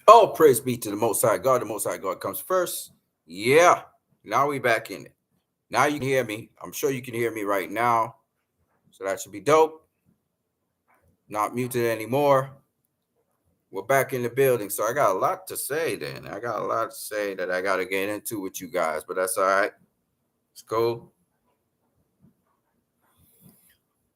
All praise be to the Most High God. The Most High God comes first. Yeah. Now we back in it. Now you can hear me. I'm sure you can hear me right now. So that should be dope. Not muted anymore. We're back in the building. So I got a lot to say then. I got a lot to say that I got to get into with you guys, but that's all right. Let's go.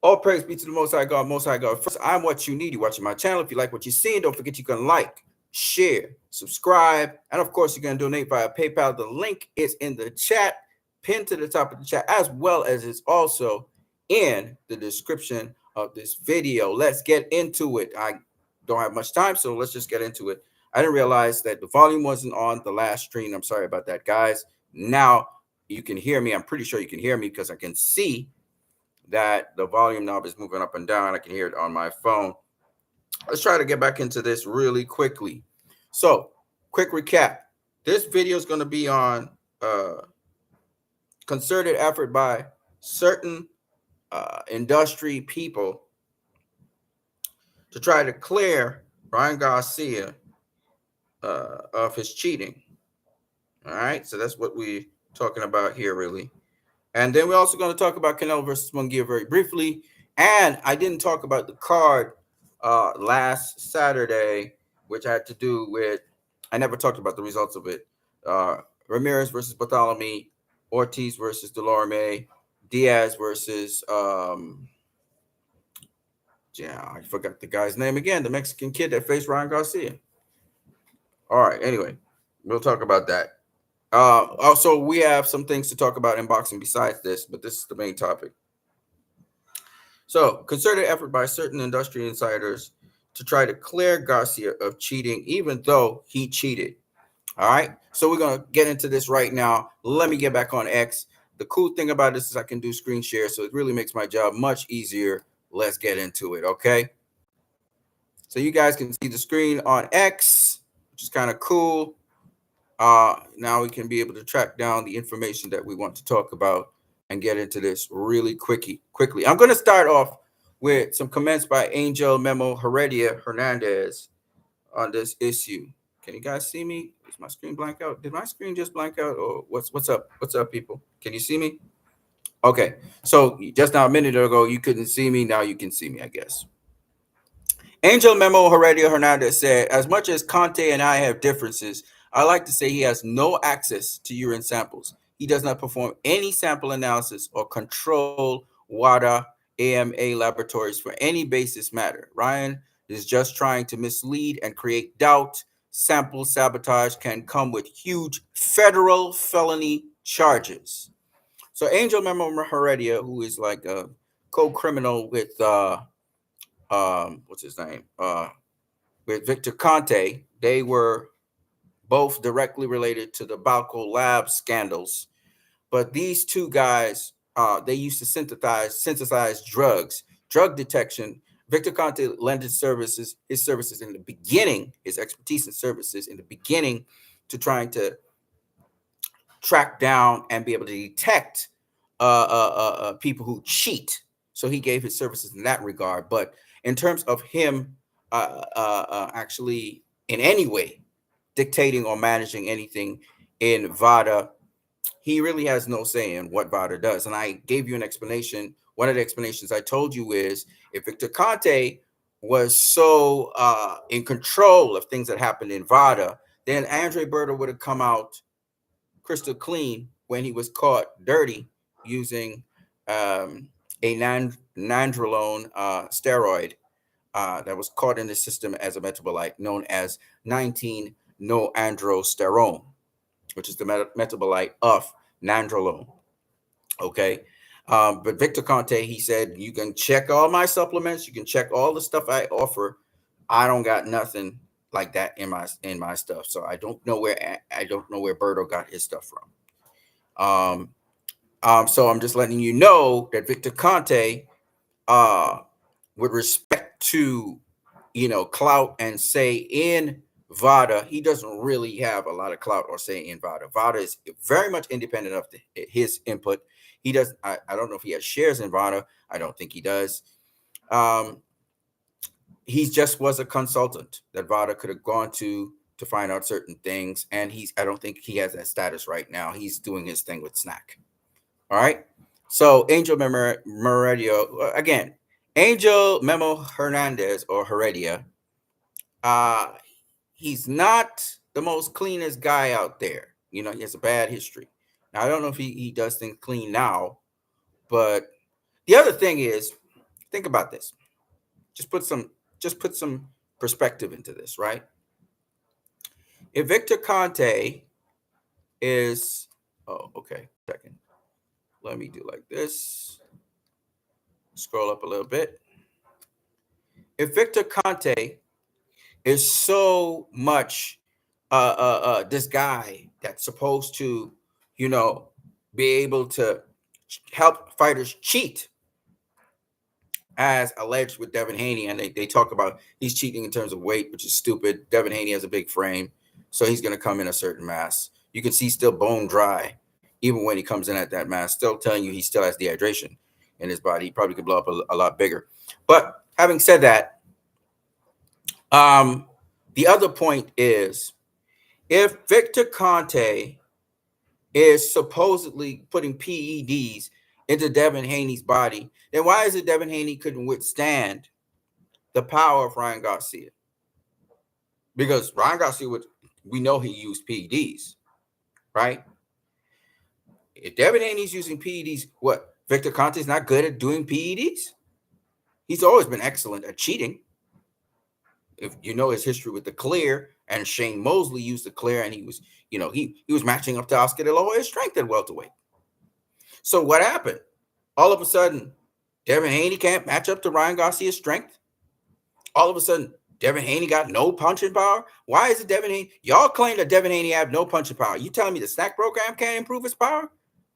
All praise be to the Most High God, Most High God. First, I'm what you need. You're watching my channel. If you like what you're seeing, don't forget you can like, share, subscribe, and of course, you can donate via PayPal. The link is in the chat, pinned to the top of the chat, as well as it's also in the description of this video. Let's get into it. I don't have much time, so let's just get into it. I didn't realize that the volume wasn't on the last stream. I'm sorry about that, guys. Now you can hear me. I'm pretty sure you can hear me because I can see that the volume knob is moving up and down. I can hear it on my phone. Let's try to get back into this really quickly. So, quick recap. This video is going to be on concerted effort by certain industry people to try to clear Ryan Garcia of his cheating. All right, so that's what we're talking about here, really. And then we're also going to talk about Canelo versus Mungia very briefly. And I didn't talk about the card last Saturday, which had to do with, I never talked about the results of it. Ramirez versus Bartholomew, Ortiz versus Delorme, Diaz versus, I forgot the guy's name again, the Mexican kid that faced Ryan Garcia. All right, anyway, we'll talk about that. Also, we have some things to talk about in boxing besides this, but this is the main topic. So, concerted effort by certain industry insiders to try to clear Garcia of cheating, even though he cheated. All right. So, we're going to get into this right now. Let me get back on X. The cool thing about this is I can do screen share, so it really makes my job much easier. Let's get into it. Okay. So, you guys can see the screen on X, which is kind of cool. Now we can be able to track down the information that we want to talk about and get into this really quickly. I'm going to start off with some comments by Angel Memo Heredia Hernandez on this issue. Can you guys see me? Is my screen blank out? Did my screen just blank out? Or what's up? What's up, people? Can you see me? Okay. So just now a minute ago you couldn't see me. Now you can see me, I guess. Angel Memo Heredia Hernandez said, as much as Conte and I have differences, I like to say he has no access to urine samples. He does not perform any sample analysis or control WADA AMA laboratories for any basis matter. Ryan is just trying to mislead and create doubt. Sample sabotage can come with huge federal felony charges. So Angel Memo Heredia, who is like a co-criminal with what's his name? With Victor Conte, they were both directly related to the Balco Lab scandals. But these two guys, they used to synthesize drugs, drug detection. Victor Conte lent his services in the beginning, his expertise and services in the beginning, to trying to track down and be able to detect people who cheat. So he gave his services in that regard. But in terms of him actually in any way dictating or managing anything in VADA, he really has no say in what VADA does. And I gave you an explanation. One of the explanations I told you is if Victor Conte was so in control of things that happened in VADA, then Andre Berto would have come out crystal clean when he was caught dirty using a nandrolone steroid that was caught in the system as a metabolite known as 19-noandrosterone, which is the metabolite of nandrolone. Okay. But Victor Conte, he said, you can check all my supplements. You can check all the stuff I offer. I don't got nothing like that in my stuff. So I don't know where Berto got his stuff from. So I'm just letting you know that Victor Conte, with respect to, clout and say in VADA, he doesn't really have a lot of clout or say in VADA. VADA is very much independent of his input. He does. I don't know if he has shares in VADA. I don't think he does. He just was a consultant that VADA could have gone to to find out certain things. And I don't think he has that status right now. He's doing his thing with Snack. All right. So Angel Meredio, again, Angel Memo Hernandez or Heredia, he's not the most cleanest guy out there. He has a bad history. Now, I don't know if he does things clean now, but the other thing is, think about this. Just put some perspective into this, right? If Victor Conte is, oh, okay, second. Let me do like this. Scroll up a little bit. If Victor Conte is so much this guy that's supposed to, be able to help fighters cheat, as alleged with Devin Haney, and they talk about he's cheating in terms of weight, which is stupid. Devin Haney has a big frame, so he's going to come in a certain mass. You can see still bone dry, even when he comes in at that mass, still telling you he still has dehydration in his body. He probably could blow up a lot bigger. But having said that, the other point is, if Victor Conte is supposedly putting PEDs into Devin Haney's body, then why is it Devin Haney couldn't withstand the power of Ryan Garcia? Because Ryan Garcia we know he used PEDs, right? If Devin Haney's using PEDs, what? Victor Conte's not good at doing PEDs? He's always been excellent at cheating. If you know his history with the clear, and Shane Mosley used the clear, and he was, he was matching up to Oscar De La Hoya's strength at welterweight. So what happened? All of a sudden, Devin Haney can't match up to Ryan Garcia's strength. All of a sudden, Devin Haney got no punching power. Why is it Devin Haney? Y'all claim that Devin Haney have no punching power. You telling me the snack program can't improve his power?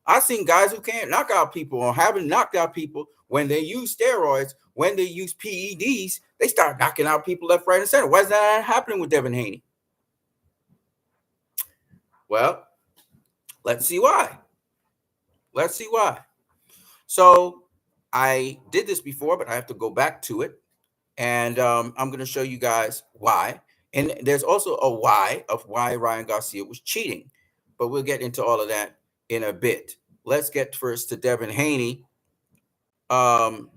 I've seen guys who can't knock out people or haven't knocked out people when they use steroids, when they use PEDs, they start knocking out people left, right, and center. Why is that happening with Devin Haney? Well, let's see why. Let's see why. So I did this before, but I have to go back to it. And I'm going to show you guys why. And there's also a why of why Ryan Garcia was cheating. But we'll get into all of that in a bit. Let's get first to Devin Haney. And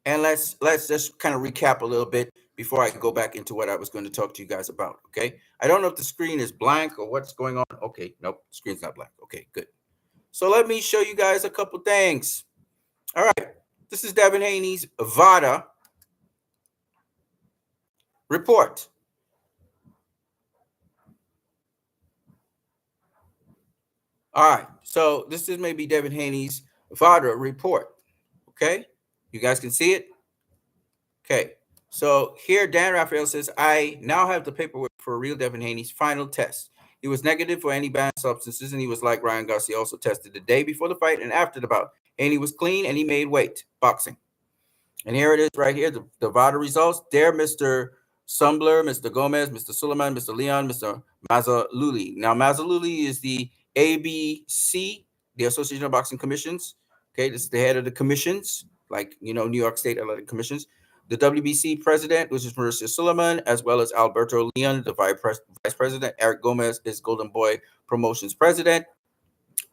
let's just kind of recap a little bit before I go back into what I was going to talk to you guys about. Okay. I don't know if the screen is blank or what's going on. Okay. Nope. The screen's not blank. Okay, good. So let me show you guys a couple things. All right. This is Devin Haney's VADA report. All right. So this is maybe Devin Haney's VADA report. Okay. You guys can see it. Okay. So here, Dan Raphael says, I now have the paperwork for real Devin Haney's final test. He was negative for any banned substances, and he was like Ryan Garcia, also tested the day before the fight and after the bout. Haney was clean, and he made weight, boxing. And here it is right here, the VADA results. There, Mr. Sumbler, Mr. Gomez, Mr. Suleiman, Mr. Leon, Mr. Mazzaluli. Now, Mazzaluli is the ABC, the Association of Boxing Commissions. Okay, this is the head of the commissions, like, New York State Athletic Commissions. The WBC president, which is Marissa Suleiman, as well as Alberto Leon, the vice president. Eric Gomez is Golden Boy Promotions president.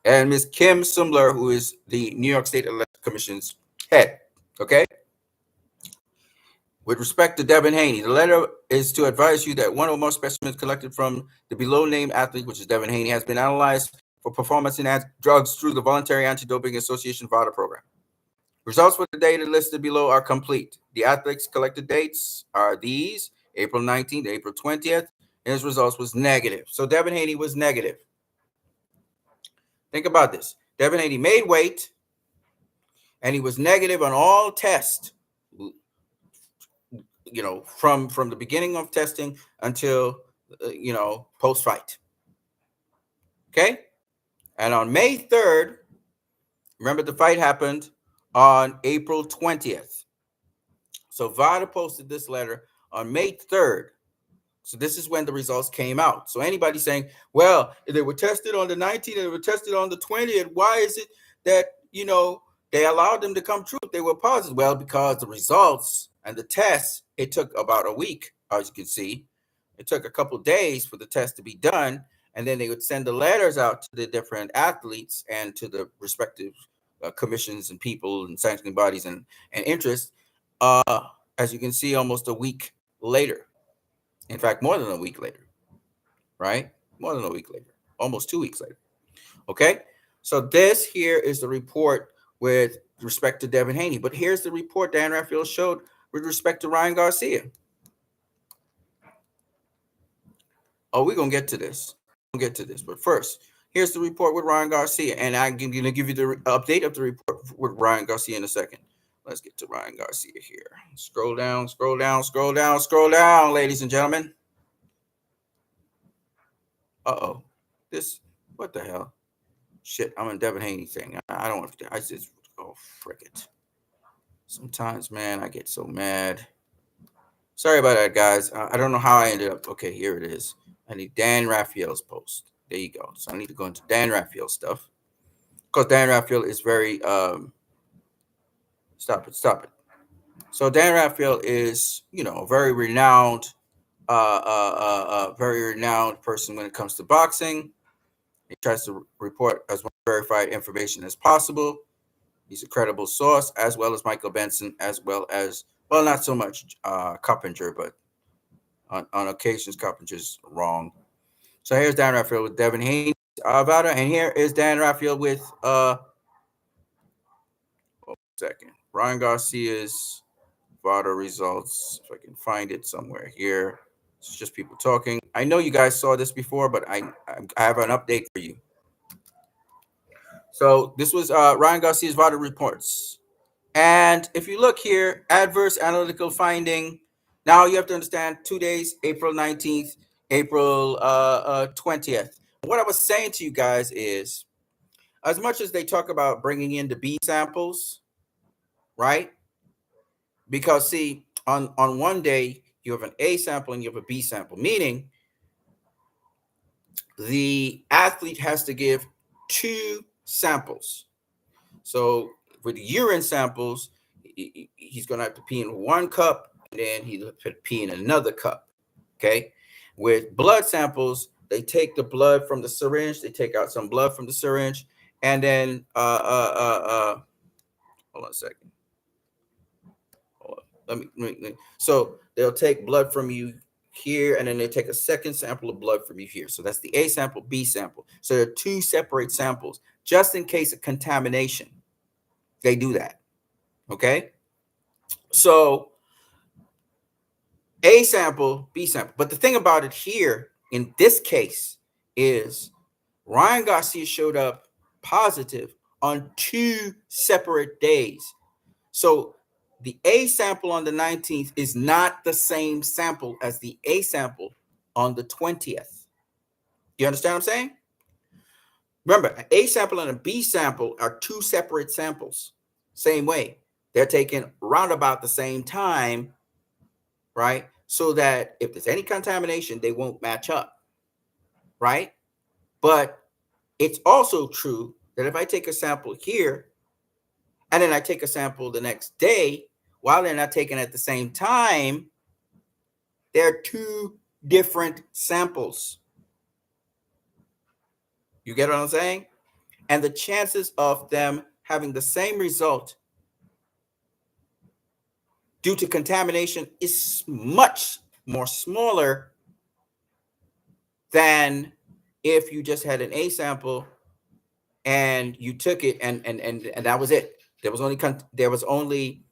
And Ms. Kim Sumbler, who is the New York State Athletic Commission's head. Okay? With respect to Devin Haney, the letter is to advise you that one or more specimens collected from the below-named athlete, which is Devin Haney, has been analyzed for performance in drugs through the Voluntary Anti-Doping Association VADA program. Results for the data listed below are complete. The athletes' collected dates are these: April 19th, April 20th, and his results was negative. So Devin Haney was negative. Think about this. Devin Haney made weight, and he was negative on all tests, from the beginning of testing until, post-fight. Okay? And on May 3rd, remember the fight happened on April 20th. So VADA posted this letter on May 3rd. So this is when the results came out. So anybody saying, well, if they were tested on the 19th and they were tested on the 20th, why is it that, they allowed them to come true if they were positive? Well, because the results and the tests, it took about a week, as you can see. It took a couple days for the test to be done, and then they would send the letters out to the different athletes and to the respective commissions and people and sanctioning bodies and interests. As you can see, almost a week later. In fact, more than a week later, right? More than a week later, almost 2 weeks later. Okay, so this here is the report with respect to Devin Haney, but here's the report Dan Rafael showed with respect to Ryan Garcia. Oh, we're gonna get to this. We'll get to this, but first, here's the report with Ryan Garcia, and I'm gonna give you the update of the report with Ryan Garcia in a second. Let's get to Ryan Garcia here. Scroll down, scroll down, scroll down, scroll down, ladies and gentlemen. Uh-oh. This, what the hell? Shit, I'm in Devin Haney thing. I don't want to, I just, oh, frick it. Sometimes, man, I get so mad. Sorry about that, guys. I don't know how I ended up. Okay, here it is. I need Dan Rafael's post. There you go. So I need to go into Dan Rafael's stuff. Because Dan Rafael is very, stop it. So Dan Rafael is, a very renowned person when it comes to boxing. He tries to report as much verified information as possible. He's a credible source, as well as Michael Benson, as well as, well, not so much Coppinger, but on occasions Coppinger's wrong. So here's Dan Rafael with Devin Haney, Vada, and here is Dan Rafael with Ryan Garcia's Vada results. If I can find it somewhere here. It's just people talking. I know you guys saw this before, but I have an update for you. So this was Ryan Garcia's Vada reports. And if you look here, adverse analytical finding. Now you have to understand 2 days, April 19th, April 20th. What I was saying to you guys is, as much as they talk about bringing in the B samples, right? Because see, on one day, you have an A sample and you have a B sample, meaning the athlete has to give 2 samples. So with the urine samples, he's going to have to pee in 1 cup, and then he'll pee in another cup. Okay. With blood samples, they take the blood from the syringe, they take out some blood from the syringe, and then hold on a second. Hold on. Let me. So they'll take blood from you here, and then they take a second sample of blood from you here. So that's the A sample, B sample. So there are 2 separate samples, just in case of contamination. They do that. Okay. So A sample, B sample. But the thing about it here in this case is Ryan Garcia showed up positive on 2 separate days. So the A sample on the 19th is not the same sample as the A sample on the 20th. You understand what I'm saying? Remember, an A sample and a B sample are 2 separate samples. Same way. They're taken around about the same time, right? So that if there's any contamination, they won't match up, right? But it's also true that if I take a sample here and then I take a sample the next day, while they're not taken at the same time, they're 2 different samples. You get what I'm saying? And the chances of them having the same result due to contamination is much more smaller than if you just had an A sample and you took it and that was it. There was only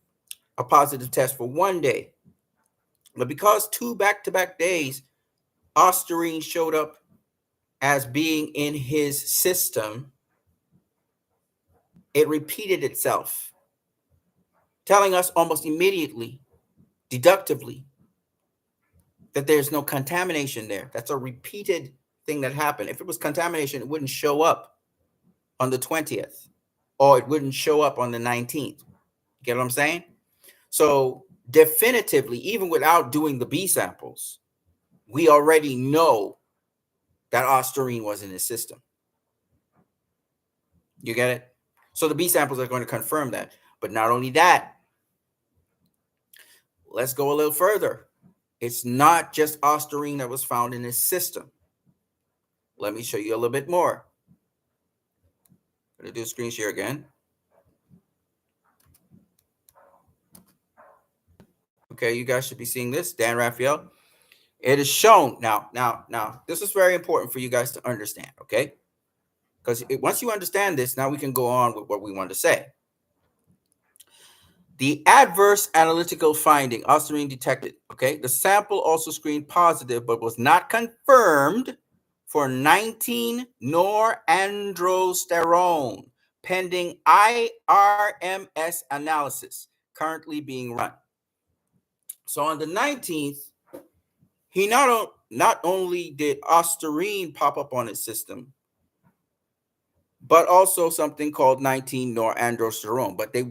a positive test for 1 day. But because 2 back-to-back days, Osterine showed up as being in his system, it repeated itself, telling us almost immediately, deductively, that there's no contamination there. That's a repeated thing that happened. If it was contamination, it wouldn't show up on the 20th, or it wouldn't show up on the 19th. Get what I'm saying? So definitively, even without doing the B samples, we already know that Osterine was in his system. You get it? So the B samples are going to confirm that. But not only that, let's go a little further. It's not just ostarine that was found in his system. Let me show you a little bit more. I'm going to do a screen share again. Okay, you guys should be seeing this. Dan Raphael. It is shown. Now, this is very important for you guys to understand, okay? Because once you understand this, now we can go on with what we want to say. The adverse analytical finding, ostarine detected, okay? The sample also screened positive, but was not confirmed for 19-norandrosterone, pending IRMS analysis currently being run. So on the 19th, he not only did ostarine pop up on his system, but also something called 19-norandrosterone. But they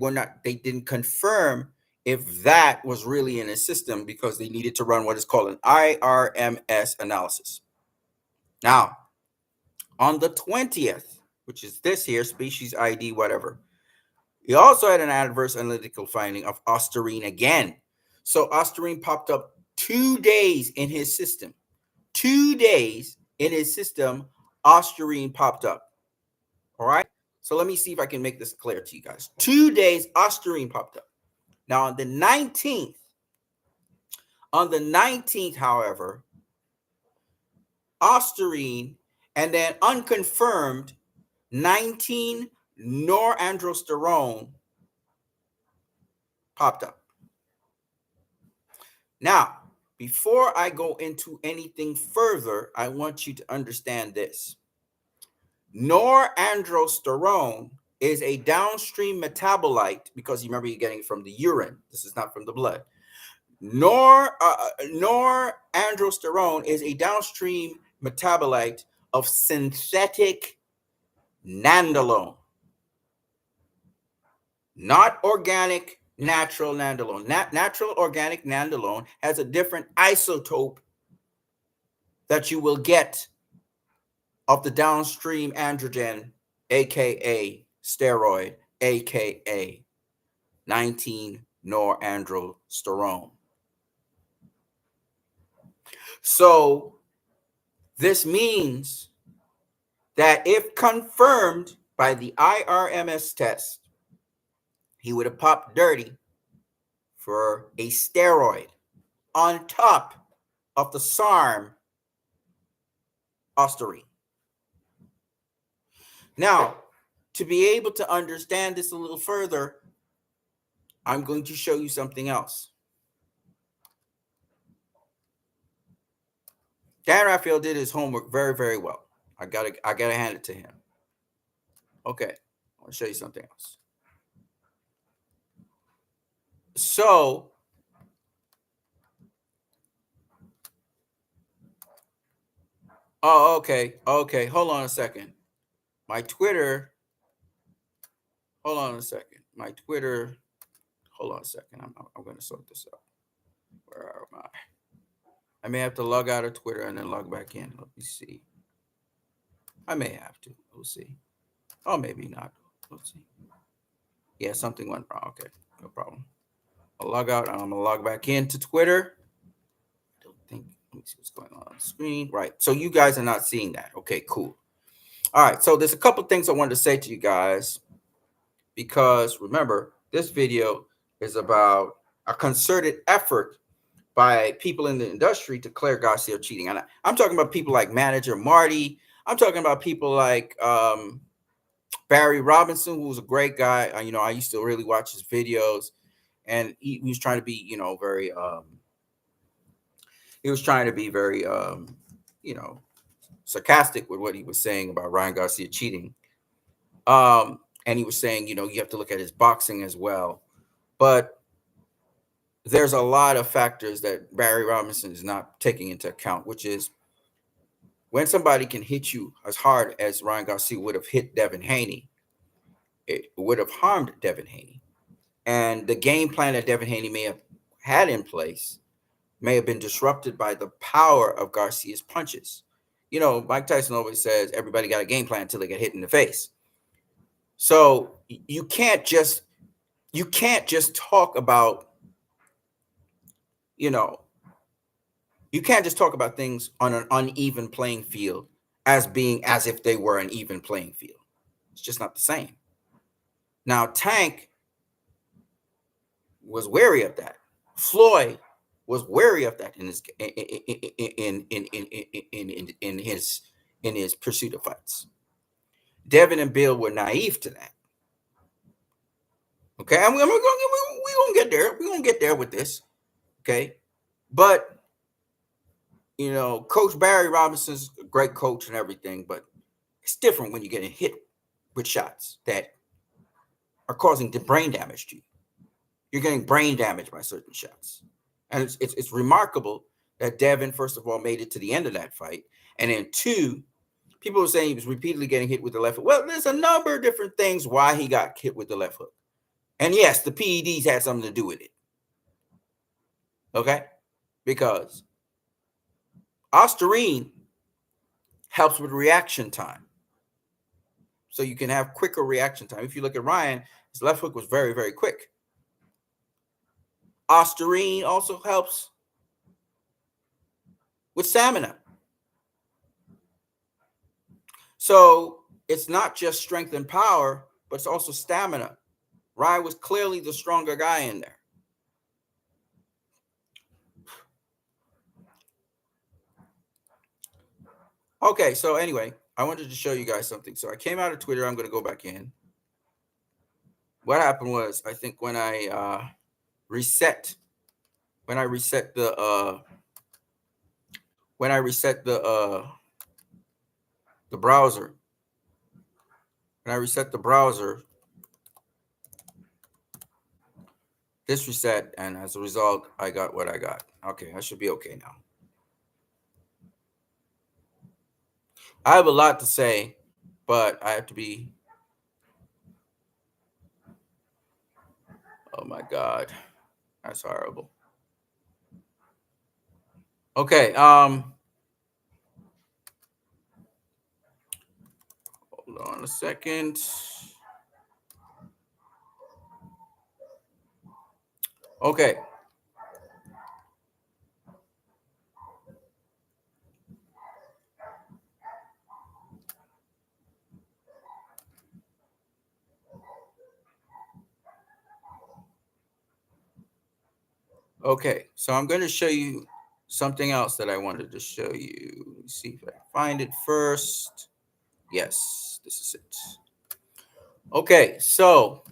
didn't confirm if that was really in his system because they needed to run what is called an IRMS analysis. Now, on the 20th, which is this here, species ID, whatever, he also had an adverse analytical finding of ostarine again. So ostarine popped up 2 days in his system. 2 days in his system, ostarine popped up. All right. So let me see if I can make this clear to you guys. 2 days, ostarine popped up. Now on the 19th, however, ostarine and then unconfirmed 19-norandrosterone popped up. Now, before I go into anything further, I want you to understand this. Norandrosterone is a downstream metabolite because you remember you're getting it from the urine. This is not from the blood. Norandrosterone is a downstream metabolite of synthetic nandrolone, not organic natural nandrolone. Natural organic nandrolone has a different isotope that you will get of the downstream androgen, aka steroid, aka 19-norandrosterone. So this means that if confirmed by the IRMS test, he would have popped dirty for a steroid on top of the SARM ostarine. Now, to be able to understand this a little further, I'm going to show you something else. Dan Raphael did his homework very, very well. I gotta hand it to him. Okay, I'll show you something else. So, okay. Hold on a second. My Twitter. Hold on a second. My Twitter. Hold on a second. I'm going to sort this out. Where am I? I may have to log out of Twitter and then log back in. Let me see. I may have to. We'll see. Oh, maybe not. Let's see. Yeah, something went wrong. Okay, no problem. I'll log out and I'm going to log back into Twitter. I don't think. Let me see what's going on the screen. Right. So you guys are not seeing that. Okay, cool. All right. So there's a couple things I wanted to say to you guys because remember, this video is about a concerted effort by people in the industry to clear Garcia cheating. And I'm talking about people like manager Marty. I'm talking about people like Barry Robinson, who was a great guy. I used to really watch his videos, and he was trying to be, very. He was trying to be very, sarcastic with what he was saying about Ryan Garcia cheating. And he was saying, you have to look at his boxing as well, but there's a lot of factors that Barry Robinson is not taking into account, which is when somebody can hit you as hard as Ryan Garcia would have hit Devin Haney, it would have harmed Devin Haney. And the game plan that Devin Haney may have had in place may have been disrupted by the power of Garcia's punches. Mike Tyson always says everybody got a game plan until they get hit in the face. So you can't just talk about, You can't just talk about things on an uneven playing field as being as if they were an even playing field. It's just not the same. Now, Tank was wary of that. Floyd was wary of that in his in his pursuit of fights. Devin and Bill were naive to that. Okay, and we're gonna get there. We're gonna get there with this. Okay, but Coach Barry Robinson's a great coach and everything, but it's different when you're getting hit with shots that are causing the brain damage to you. You're getting brain damage by certain shots, and it's remarkable that Devin, first of all, made it to the end of that fight, and then two, people were saying he was repeatedly getting hit with the left hook. Well, there's a number of different things why he got hit with the left hook, and yes, the PEDs had something to do with it. Okay, because Ostarine helps with reaction time. So you can have quicker reaction time. If you look at Ryan, his left hook was very, very quick. Ostarine also helps with stamina. So it's not just strength and power, but it's also stamina. Ryan was clearly the stronger guy in there. Okay, so anyway, I wanted to show you guys something. So I came out of Twitter. I'm going to go back in. What happened was, I think when I reset the browser, this reset, and as a result, I got what I got. Okay, I should be okay now. I have a lot to say, but I have to be. Oh my God, that's horrible. Okay, hold on a second. Okay. Okay, so I'm going to show you something else that I wanted to show you. Let me see if I can find it first. Yes, this is it. Okay, so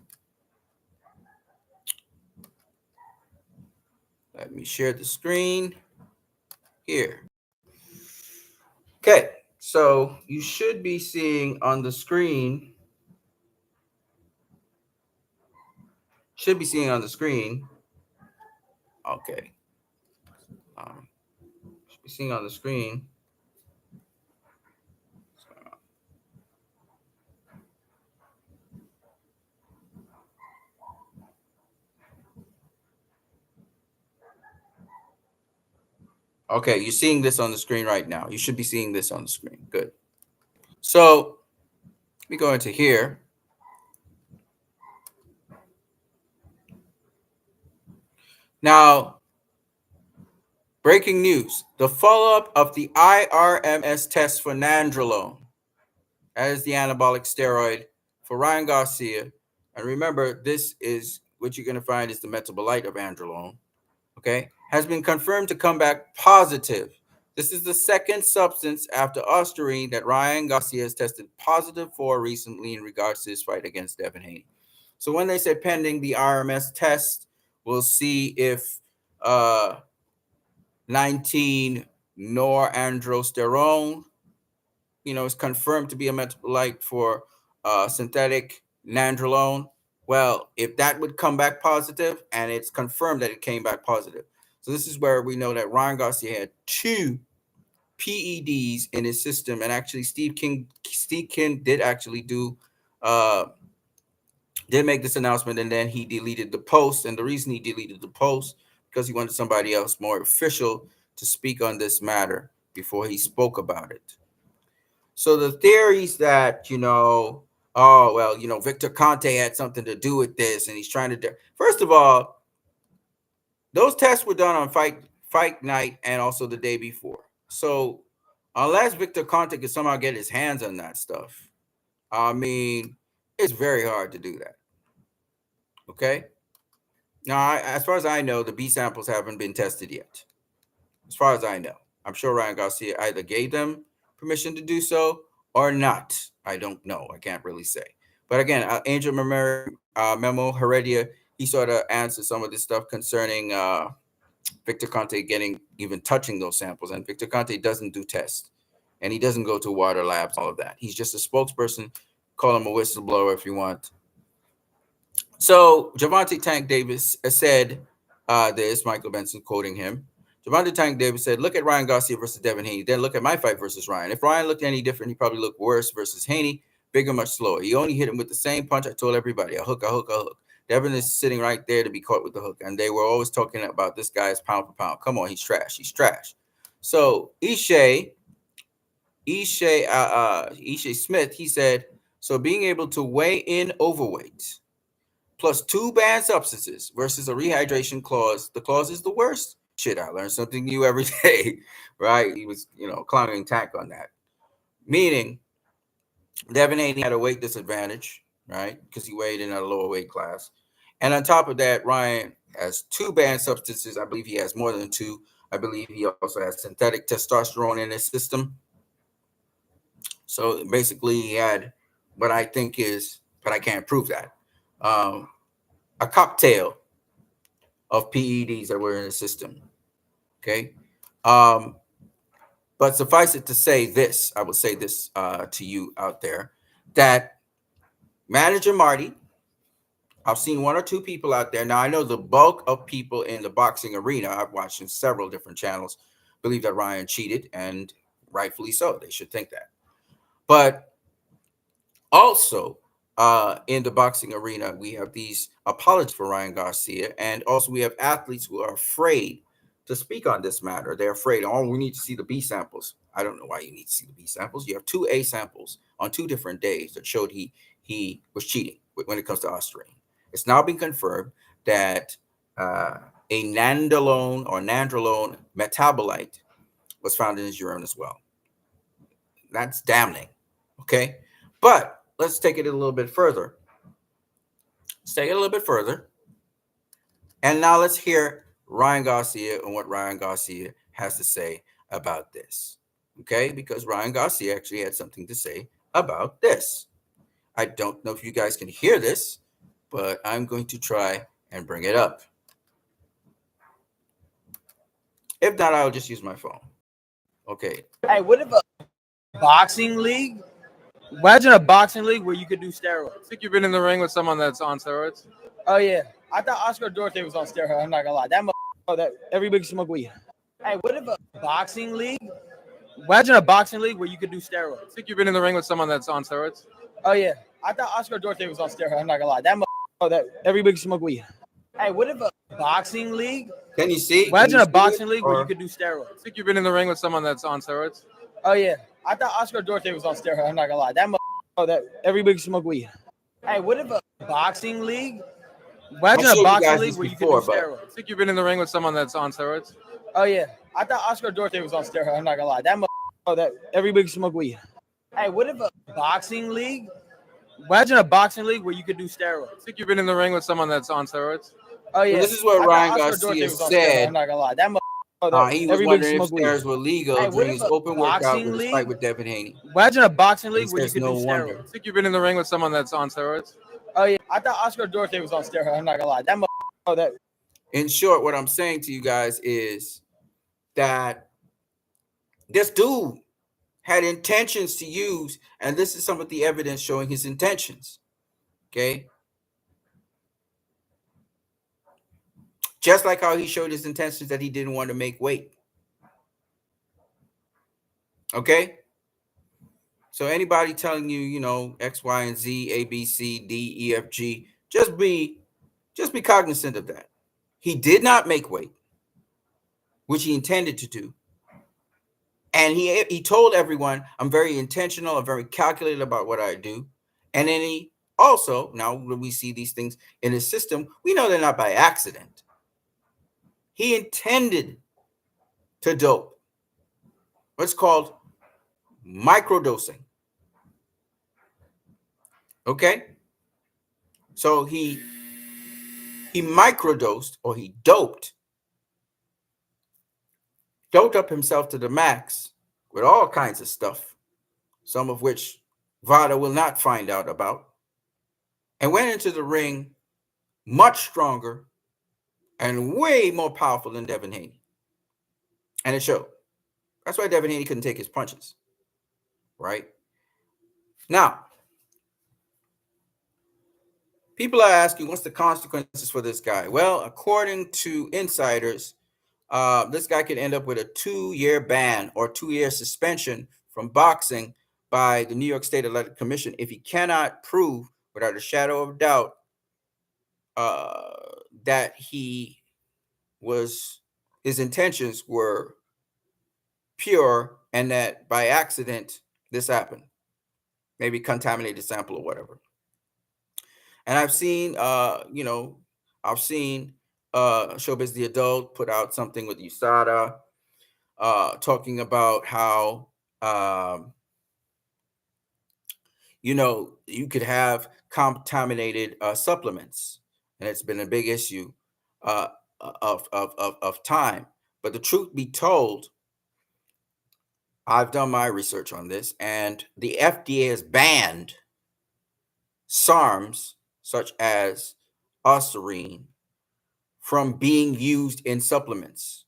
let me share the screen here. Okay, so you should be seeing on the screen. Okay. Should be seeing on the screen. Okay, you're seeing this on the screen right now. You should be seeing this on the screen. Good. So let me go into here. Now, breaking news. The follow-up of the IRMS test for nandrolone, that is the anabolic steroid for Ryan Garcia. And remember, this is what you're going to find is the metabolite of androlone. Okay, has been confirmed to come back positive. This is the second substance after Ostarine that Ryan Garcia has tested positive for recently in regards to his fight against Devin Haney. So when they say pending the RMS test, we'll see if 19 norandrosterone, is confirmed to be a metabolite for synthetic nandrolone. Well, if that would come back positive, and it's confirmed that it came back positive. So this is where we know that Ryan Garcia had two PEDs in his system, and actually Steve King did actually did make this announcement, and then he deleted the post. And the reason he deleted the post because he wanted somebody else more official to speak on this matter before he spoke about it. So the theories that Victor Conte had something to do with this, and he's trying to first of all, those tests were done on fight fight night and also the day before. So unless Victor Conte can somehow get his hands on that stuff, I mean, it's very hard to do that. Okay. Now, as far as I know, the B samples haven't been tested yet. As far as I know, I'm sure Ryan Garcia either gave them permission to do so or not. I don't know. I can't really say. But again, Angel Memo Heredia, he sort of answered some of this stuff concerning Victor Conte getting even touching those samples. And Victor Conte doesn't do tests, and he doesn't go to water labs, all of that. He's just a spokesperson. Call him a whistleblower if you want. So Javante Tank Davis said this, Michael Benson quoting him. Javante Tank Davis said, look at Ryan Garcia versus Devin Haney. Then look at my fight versus Ryan. If Ryan looked any different, he probably looked worse versus Haney, bigger, much slower. He only hit him with the same punch. I told everybody, a hook, a hook, a hook. Devin is sitting right there to be caught with the hook. And they were always talking about this guy's pound for pound. Come on, he's trash. He's trash. So Ishe Smith, he said, so being able to weigh in overweight plus 2 banned substances versus a rehydration clause. The clause is the worst. Shit, I learn something new every day, right? He was, climbing tack on that. Meaning, Devin Haney had a weight disadvantage, right? Because he weighed in at a lower weight class. And on top of that, Ryan has 2 banned substances. I believe he has more than 2. I believe he also has synthetic testosterone in his system. So basically, he had what I think is, but I can't prove that, a cocktail of PEDs that were in his system. Okay. But suffice it to say this, I will say this to you out there, that Manager Marty, I've seen 1 or 2 people out there. Now, I know the bulk of people in the boxing arena, I've watched in several different channels, believe that Ryan cheated, and rightfully so. They should think that. But also, in the boxing arena, we have these apologies for Ryan Garcia, and also we have athletes who are afraid to speak on this matter. They're afraid, oh, we need to see the B samples. I don't know why you need to see the B samples. You have 2 A samples on 2 different days that showed he was cheating when it comes to ostarine. It's now been confirmed that a nandrolone or nandrolone metabolite was found in his urine as well. That's damning. Okay, but let's take it a little bit further. And now let's hear Ryan Garcia and what Ryan Garcia has to say about this. Okay, because Ryan Garcia actually had something to say about this. I don't know if you guys can hear this, but I'm going to try and bring it up. If not, I'll just use my phone. Okay. Hey, what if a boxing league? Imagine a boxing league where you could do steroids. I think you've been in the ring with someone that's on steroids. Oh yeah, I thought Oscar Duarte was on steroids. I'm not gonna lie, that everybody smoke weed. Hey, what if a boxing league? Imagine a boxing league where you could do steroids. I think you've been in the ring with someone that's on steroids. Oh yeah, I thought Oscar Duarte was on steroids. I'm not gonna lie, that everybody smoke weed. Hey, what if a boxing league? Can you see? Imagine a boxing league where you could do steroids. I think you've been in the ring with someone that's on steroids. Oh yeah, I thought Oscar Duarte was on steroids. I'm not gonna lie, that everybody smoke weed. Hey, what if a boxing league? Imagine a boxing league where you could do steroids. I think you've been in the ring with someone that's on steroids. Oh yeah, I thought Oscar Duarte was on steroids. I'm not gonna lie, that everybody smoke weed. Hey, what if a boxing league? Imagine a boxing league where you could do steroids. I think you've been in the ring with someone that's on steroids. Oh yeah, well, this is what Ryan Garcia said. I'm not gonna lie, he was wondering if steroids were legal during his open workout with his fight with Devin Haney. Imagine a boxing league where you could do steroids. I think you've been in the ring with someone that's on steroids. Oh yeah, I thought Oscar Duarte was on steroids. I'm not gonna lie, that. In short, what I'm saying to you guys is that this dude had intentions to use, and this is some of the evidence showing his intentions. Okay. Just like how he showed his intentions that he didn't want to make weight. Okay. So anybody telling you, X, Y, and Z, A, B, C, D, E, F, G, just be cognizant of that. He did not make weight, which he intended to do. And he told everyone, I'm very intentional, I'm very calculated about what I do. And then he also, now when we see these things in his system, we know they're not by accident. He intended to dope. What's called microdosing. Okay? So he microdosed, or he doped up himself to the max with all kinds of stuff, some of which Vada will not find out about, and went into the ring much stronger and way more powerful than Devin Haney. And it showed. That's why Devin Haney couldn't take his punches. Right? Now, people are asking, what's the consequences for this guy? Well, according to insiders, this guy could end up with a 2-year ban or 2-year suspension from boxing by the New York State Athletic Commission if he cannot prove without a shadow of doubt that his intentions were pure and that by accident this happened, maybe contaminated sample or whatever. And I've seen, Showbiz the Adult put out something with USADA talking about how, you could have contaminated supplements. And it's been a big issue of time. But the truth be told, I've done my research on this, and the FDA has banned SARMs such as Ostarine from being used in supplements.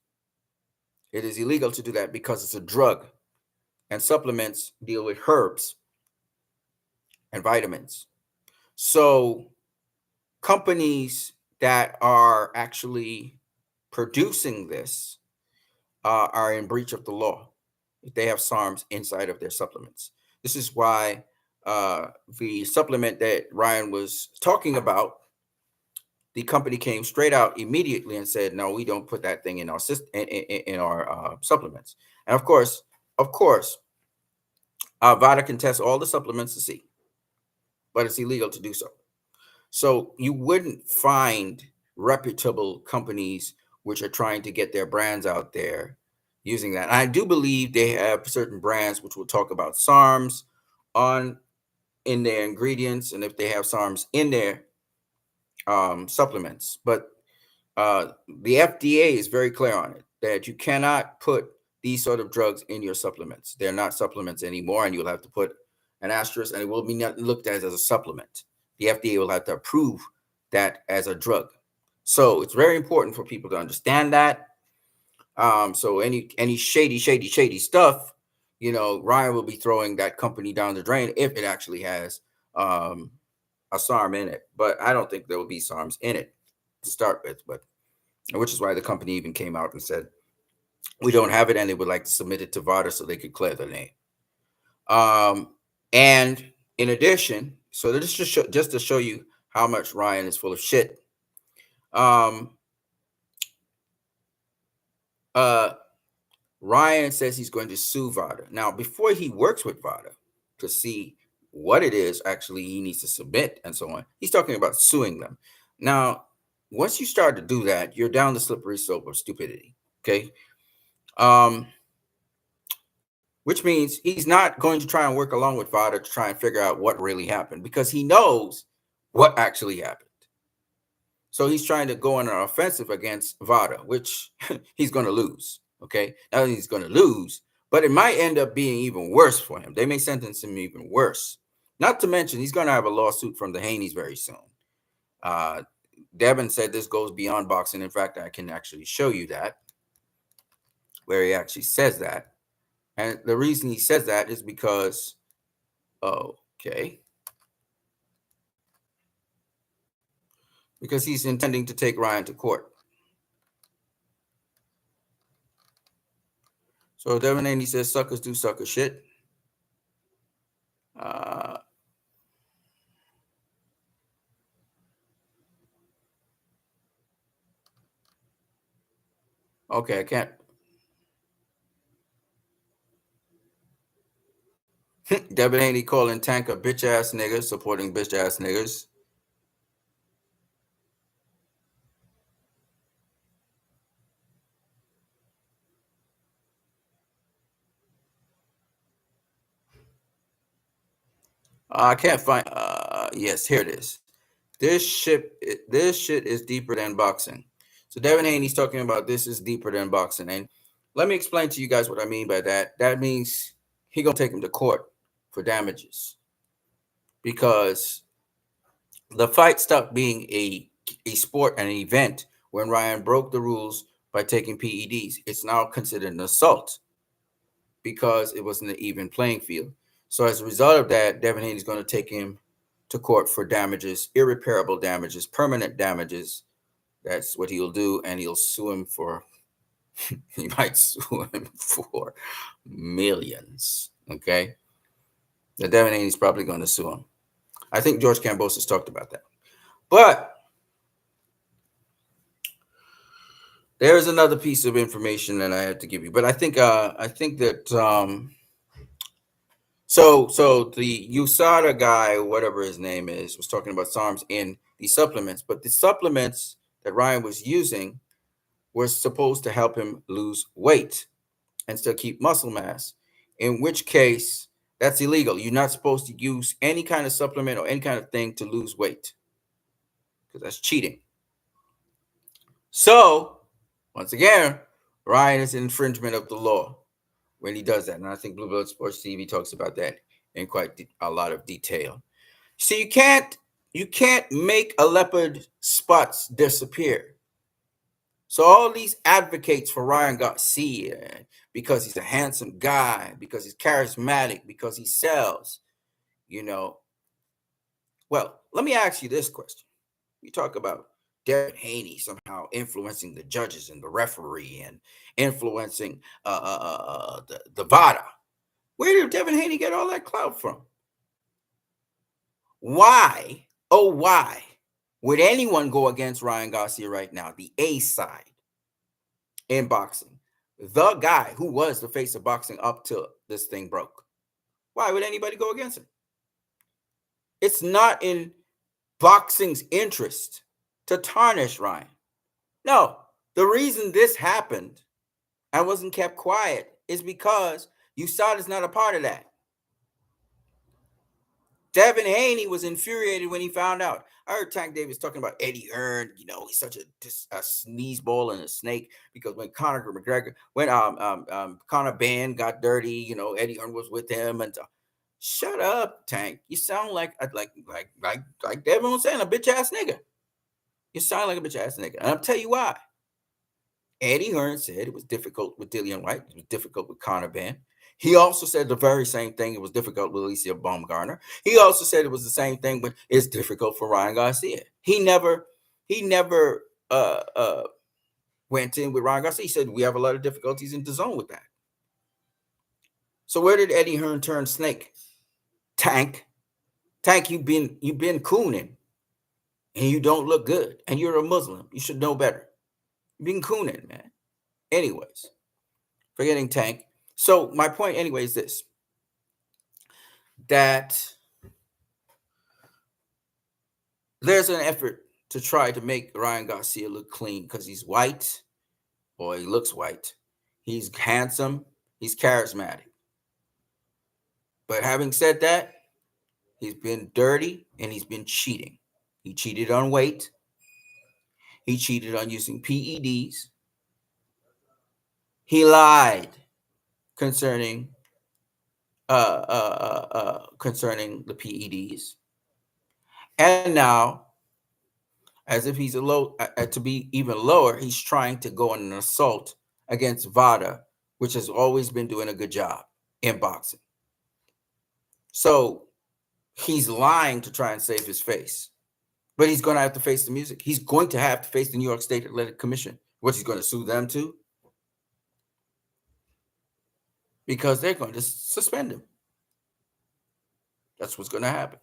It is illegal to do that because it's a drug, and supplements deal with herbs and vitamins. So companies that are actually producing this are in breach of the law if they have SARMs inside of their supplements. This is why the supplement that Ryan was talking about, the company came straight out immediately and said, "No, we don't put that thing in our system, in our supplements." And of course, VADA can test all the supplements to see, but it's illegal to do so. So you wouldn't find reputable companies which are trying to get their brands out there using that. And I do believe they have certain brands which will talk about SARMs in their ingredients, and if they have SARMs in their supplements. But the FDA is very clear on it that you cannot put these sort of drugs in your supplements. They're not supplements anymore, and you'll have to put an asterisk, and it will be not looked at as a supplement. The FDA will have to approve that as a drug. So it's very important for people to understand that. So any shady stuff, Ryan will be throwing that company down the drain if it actually has a SARM in it. But I don't think there will be SARMs in it to start with, which is why the company even came out and said, we don't have it, and they would like to submit it to VADA so they could clear their name. And in addition, so this just to show you how much Ryan is full of shit. Ryan says he's going to sue VADA. Now, before he works with VADA to see what it is actually he needs to submit and so on, he's talking about suing them. Now, once you start to do that, you're down the slippery slope of stupidity. Okay. Which means he's not going to try and work along with VADA to try and figure out what really happened, because he knows what actually happened. So he's trying to go on an offensive against VADA, which he's going to lose. Okay. Not only he's going to lose, but it might end up being even worse for him. They may sentence him even worse. Not to mention, he's going to have a lawsuit from the Haneys very soon. Devin said this goes beyond boxing. In fact, I can actually show you that, where he actually says that. And the reason he says that is because, because he's intending to take Ryan to court. So Devin Haney says suckers do sucker shit. Okay, I can't. Devin Haney calling Tank a bitch ass nigga, supporting bitch ass niggas. I can't find. Yes, here it is. This shit is deeper than boxing. So Devin Haney's talking about this is deeper than boxing, and let me explain to you guys what I mean by that. That means he gonna take him to court for damages because the fight stopped being a sport and an event when Ryan broke the rules by taking PEDs. It's now considered an assault because it wasn't an even playing field. So as a result of that, Devin Haney is going to take him to court for damages, irreparable damages, permanent damages. That's what he'll do, and he'll sue him for. He might sue him for millions. Okay, the Devin Haney's probably going to sue him. I think George Kambosos talked about that, but there's another piece of information that I had to give you. But I think that so the USADA guy, whatever his name is, was talking about SARMs in the supplements, but the supplements that Ryan was using were supposed to help him lose weight and still keep muscle mass. In which case, that's illegal. You're not supposed to use any kind of supplement or any kind of thing to lose weight because that's cheating. So, once again, Ryan is an infringement of the law when he does that. And I think Blue Blood Sports TV talks about that in quite a lot of detail. See, you can't make a leopard spots disappear. So all these advocates for Ryan Garcia because he's a handsome guy, because he's charismatic, because he sells, you know. Well, let me ask you this question. You talk about Devin Haney somehow influencing the judges and the referee and influencing the VADA. Where did Devin Haney get all that clout from? Why, oh, why would anyone go against Ryan Garcia right now, the A side in boxing? The guy who was the face of boxing up till this thing broke. Why would anybody go against him? It's not in boxing's interest to tarnish Ryan. No, the reason this happened and wasn't kept quiet is because USADA is not a part of that. Devin Haney was infuriated when he found out. I heard Tank Davis talking about Eddie Hearn. You know, he's such a sneezeball and a snake because when Conor McGregor, when Conor Ben got dirty, you know, Eddie Hearn was with him. And shut up, Tank. You sound like Devin was saying, a bitch ass nigga. You sound like a bitch ass nigga, and I'll tell you why. Eddie Hearn said it was difficult with Dillian White. It was difficult with Conor Ben. He also said the very same thing. It was difficult with Alicia Baumgartner. He also said it was the same thing, but it's difficult for Ryan Garcia. He never went in with Ryan Garcia. He said we have a lot of difficulties in the zone with that. So where did Eddie Hearn turn snake? Tank, you've been cooning, and you don't look good, and you're a Muslim. You should know better. You've been cooning, man. Anyways, forgetting Tank. So my point anyway is this, that there's an effort to try to make Ryan Garcia look clean because he's white, or he looks white. He's handsome. He's charismatic. But having said that, he's been dirty and he's been cheating. He cheated on weight. He cheated on using PEDs. He lied concerning concerning the PEDs. And now, as if he's to be even lower, he's trying to go on an assault against VADA, which has always been doing a good job in boxing. So he's lying to try and save his face. But he's going to have to face the music. He's going to have to face the New York State Athletic Commission. What, he's going to sue them too? Because they're going to suspend him. That's what's going to happen.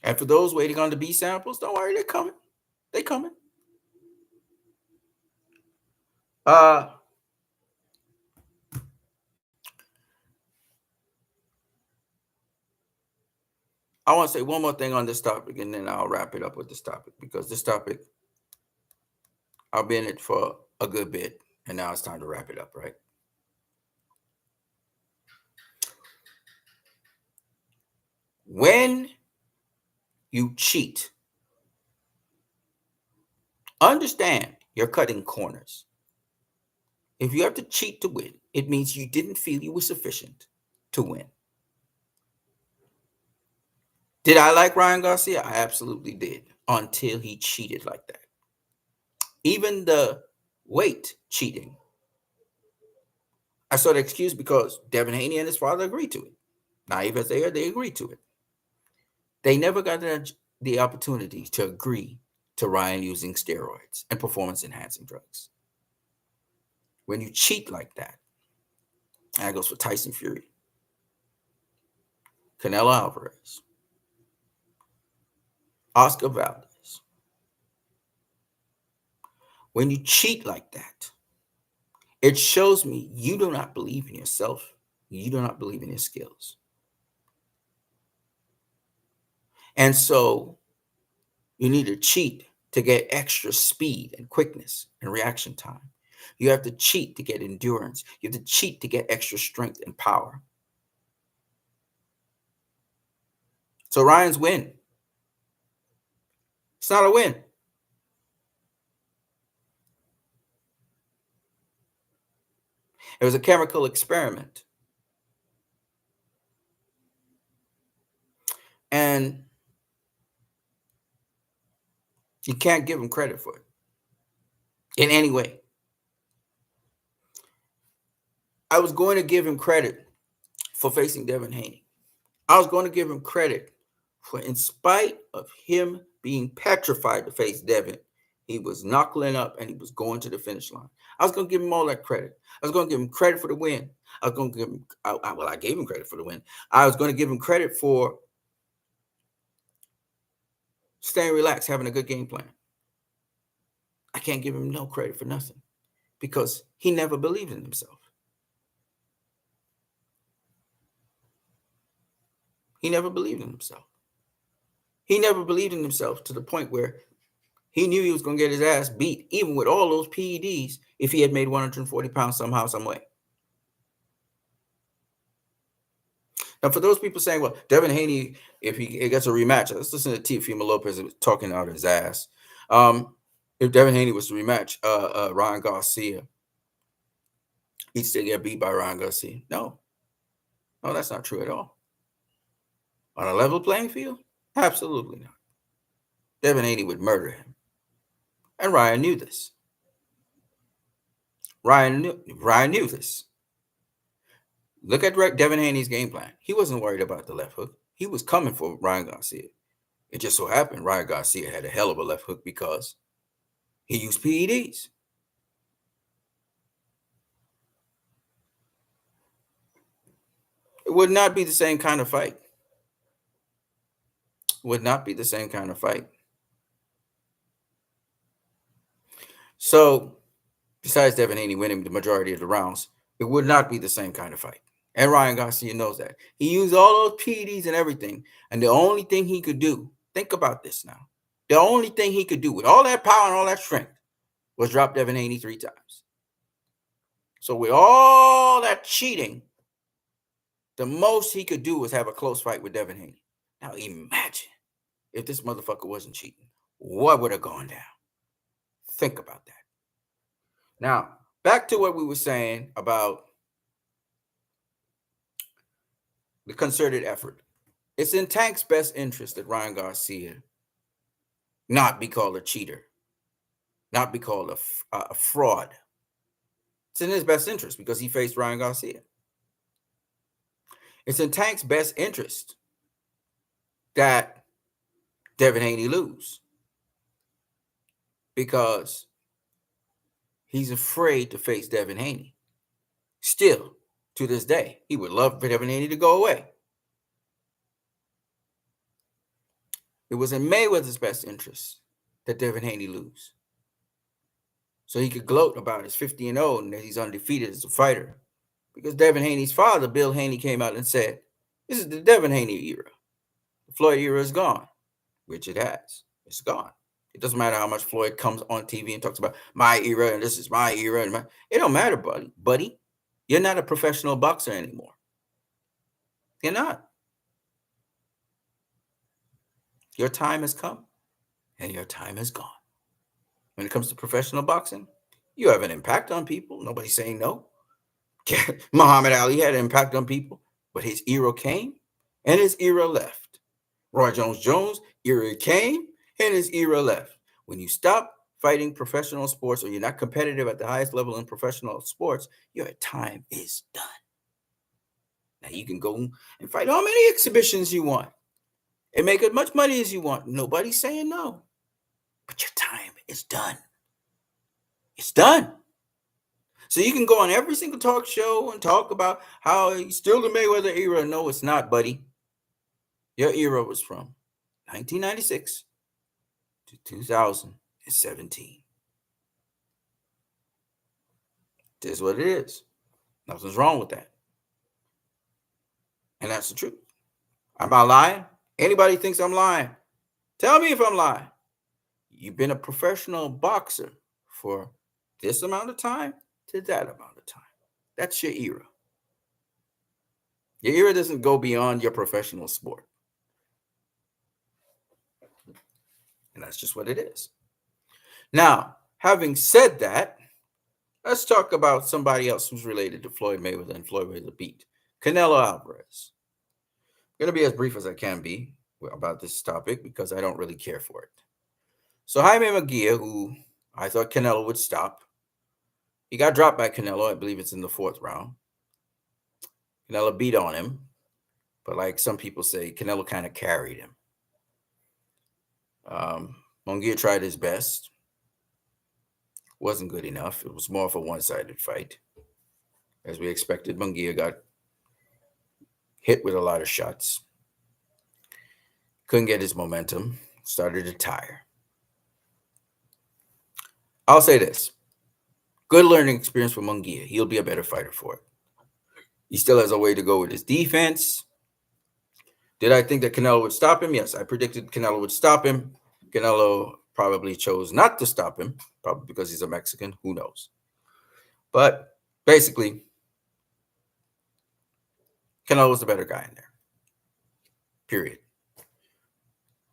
And for those waiting on the B samples, don't worry, they're coming. They're coming. I want to say one more thing on this topic, and then I'll wrap it up with this topic, because this topic, I've been in it for a good bit, and now it's time to wrap it up, right? when you cheat, understand you're cutting corners. If you have to cheat to win, it means you didn't feel you were sufficient to win. Did I like Ryan Garcia? I absolutely did, until he cheated like that. Even the weight cheating, I saw the excuse because Devin Haney and his father agreed to it. Naive as they are, they agreed to it. They never got the opportunity to agree to Ryan using steroids and performance-enhancing drugs. When you cheat like that, and that goes for Tyson Fury, Canelo Alvarez, Oscar Valdez. When you cheat like that, it shows me you do not believe in yourself. You do not believe in your skills. And so you need to cheat to get extra speed and quickness and reaction time. You have to cheat to get endurance. You have to cheat to get extra strength and power. So Ryan's win. It's not a win. It was a chemical experiment. And you can't give him credit for it in any way. I was going to give him credit for facing Devin Haney. I was going to give him credit for, in spite of him being petrified to face Devin, he was knuckling up and he was going to the finish line. I was going to give him all that credit. I was going to give him credit for the win. I was going to give him, I gave him credit for the win. I was going to give him credit for staying relaxed, having a good game plan. I can't give him no credit for nothing because he never believed in himself. He never believed in himself. He never believed in himself to the point where he knew he was going to get his ass beat, even with all those PEDs, if he had made 140 pounds somehow, some way. Now, for those people saying, well, Devin Haney, if he gets a rematch, let's listen to Teofimo Lopez talking out his ass. If Devin Haney was to rematch Ryan Garcia, he'd still get beat by Ryan Garcia. No, that's not true at all. On a level playing field? Absolutely not. Devin Haney would murder him. And Ryan knew this. Ryan knew this. Look at Devin Haney's game plan. He wasn't worried about the left hook. He was coming for Ryan Garcia. It just so happened Ryan Garcia had a hell of a left hook because he used PEDs. It would not be the same kind of fight. Would not be the same kind of fight. So, besides Devin Haney winning the majority of the rounds, it would not be the same kind of fight. And Ryan Garcia knows that. He used all those PEDs and everything. And the only thing he could do, think about this now. The only thing he could do with all that power and all that strength was drop Devin Haney 3 times. So with all that cheating, the most he could do was have a close fight with Devin Haney. Now imagine if this motherfucker wasn't cheating. What would have gone down? Think about that. Now, back to what we were saying about the concerted effort. It's in Tank's best interest that Ryan Garcia not be called a cheater, not be called a fraud. It's in his best interest because he faced Ryan Garcia. It's in Tank's best interest that Devin Haney lose because he's afraid to face Devin Haney. Still, to this day, he would love for Devin Haney to go away. It was in Mayweather's best interest that Devin Haney lose, so he could gloat about his 50-0 and that he's undefeated as a fighter. Because Devin Haney's father, Bill Haney, came out and said, this is the Devin Haney era. The Floyd era is gone, which it has. It's gone. It doesn't matter how much Floyd comes on TV and talks about my era and this is my era. It don't matter, buddy. You're not a professional boxer anymore. You're not. Your time has come and your time is gone. When it comes to professional boxing, you have an impact on people. Nobody's saying no. Muhammad Ali had an impact on people, but his era came and his era left. Roy Jones' era came and his era left. When you stop fighting professional sports or you're not competitive at the highest level in professional sports, your time is done. Now you can go and fight how many exhibitions you want and make as much money as you want. Nobody's saying no. But your time is done. It's done. So you can go on every single talk show and talk about how it's still the Mayweather era. No, it's not, buddy. Your era was from 1996 to 2017. It is what it is. Nothing's wrong with that. And that's the truth. I'm not lying. Anybody thinks I'm lying, tell me if I'm lying. You've been a professional boxer for this amount of time to that amount of time. That's your era. Your era doesn't go beyond your professional sport. And that's just what it is. Now, having said that, let's talk about somebody else who's related to Floyd Mayweather and Floyd Mayweather beat Canelo Alvarez. I'm going to be as brief as I can be about this topic because I don't really care for it. So Jaime Mungia, who I thought Canelo would stop, he got dropped by Canelo. I believe it's in the 4th round. Canelo beat on him, but like some people say, Canelo kind of carried him. Mungia tried his best. Wasn't good enough. It was more of a one-sided fight. As we expected, Mungia got hit with a lot of shots. Couldn't get his momentum. Started to tire. I'll say this. Good learning experience for Mungia. He'll be a better fighter for it. He still has a way to go with his defense. Did I think that Canelo would stop him? Yes, I predicted Canelo would stop him. Canelo probably chose not to stop him, probably because he's a Mexican. Who knows? But basically, Canelo was the better guy in there. Period.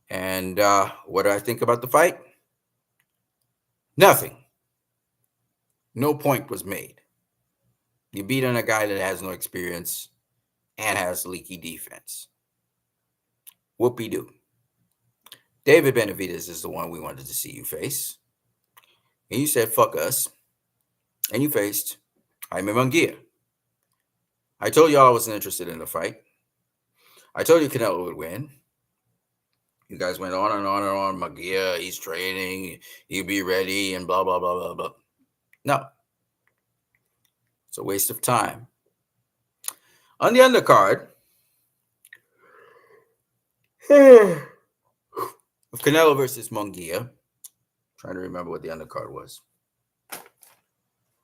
And what do I think about the fight? Nothing. No point was made. You beat on a guy that has no experience and has leaky defense. Whoopie-doo. David Benavidez is the one we wanted to see you face. And you said, fuck us. And you faced Jaime Mungia. I told y'all I wasn't interested in the fight. I told you Canelo would win. You guys went on and on and on. Mungia, he's training. He'll be ready and blah, blah, blah, blah, blah. No. It's a waste of time. On the undercard, of Canelo versus Mungia, trying to remember what the undercard was.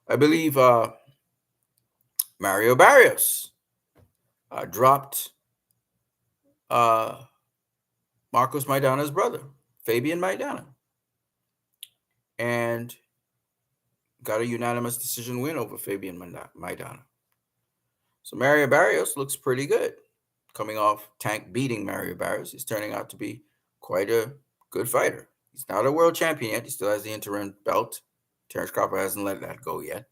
I believe Mario Barrios dropped Marcos Maidana's brother, Fabian Maidana, and got a unanimous decision win over Fabian Maidana. So Mario Barrios looks pretty good. Coming off Tank beating Mario Barrios, he's turning out to be quite a good fighter. He's not a world champion yet. He still has the interim belt. Terrence Crawford hasn't let that go yet.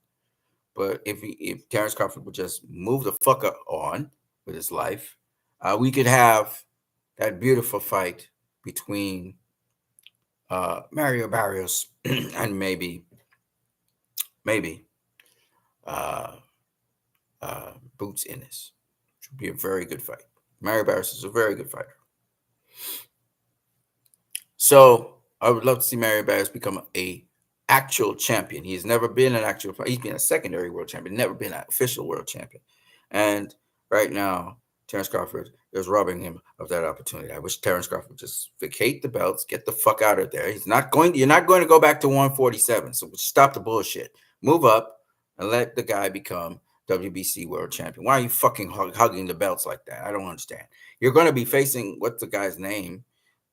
But if Terrence Crawford would just move the fuck on with his life, we could have that beautiful fight between Mario Barrios and maybe Boots Ennis. Which would be a very good fight. Mario Barrios is a very good fighter. So I would love to see Mario Barrios become a actual champion. He's never been an actual. He's been a secondary world champion, never been an official world champion. And right now, Terrence Crawford is robbing him of that opportunity. I wish Terrence Crawford would just vacate the belts, get the fuck out of there. He's not going. You're not going to go back to 147. So stop the bullshit. Move up and let the guy become WBC world champion. Why are you fucking hugging the belts like that? I don't understand. You're going to be facing what's the guy's name,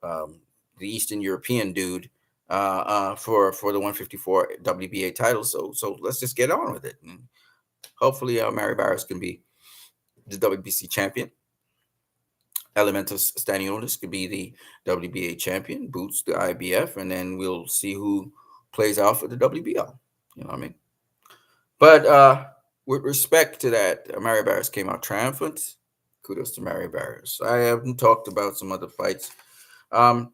the Eastern European dude, for the 154 WBA title. So let's just get on with it. And hopefully, Mario Barrios can be the WBC champion. element of standing orders could be the WBA champion, boots the IBF, and then we'll see who plays out for the WBO. You know what I mean? But with respect to that, Mario Barrios came out triumphant. Kudos to Mario Barrios. I haven't talked about some other fights. Um,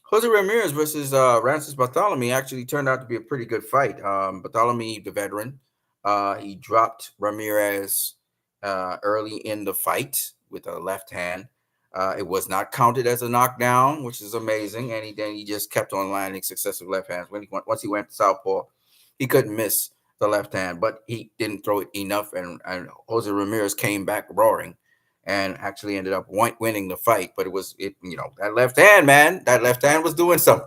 Jose Ramirez versus Rancis Bartholomew actually turned out to be a pretty good fight. Bartholomew, the veteran, he dropped Ramirez early in the fight with a left hand. It was not counted as a knockdown, which is amazing. And then he just kept on landing successive left hands. Once he went to southpaw, he couldn't miss the left hand, but he didn't throw it enough. And Jose Ramirez came back roaring and actually ended up winning the fight. But that left hand, man, that left hand was doing some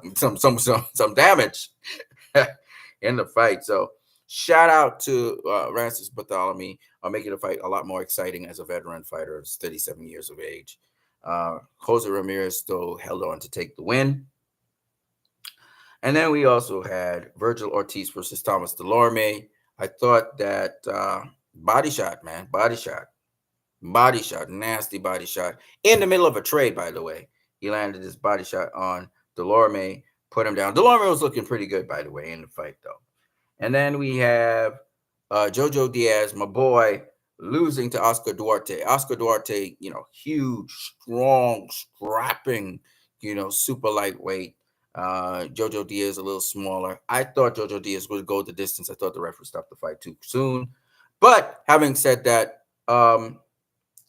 damage in the fight. So shout out to Rancis Bartholomew, making the fight a lot more exciting as a veteran fighter, 37 years of age. Jose Ramirez still held on to take the win. And then we also had Virgil Ortiz versus Thomas Delorme. I thought that body shot, nasty body shot in the middle of a trade, by the way. He landed his body shot on Delorme, put him down. Delorme was looking pretty good, by the way, in the fight, though. And then we have Jojo Diaz, my boy, losing to Oscar Duarte. Oscar Duarte, huge, strong, strapping, super lightweight. Jojo Diaz a little smaller. I thought Jojo Diaz would go the distance. I thought the ref would stop the fight too soon. But having said that,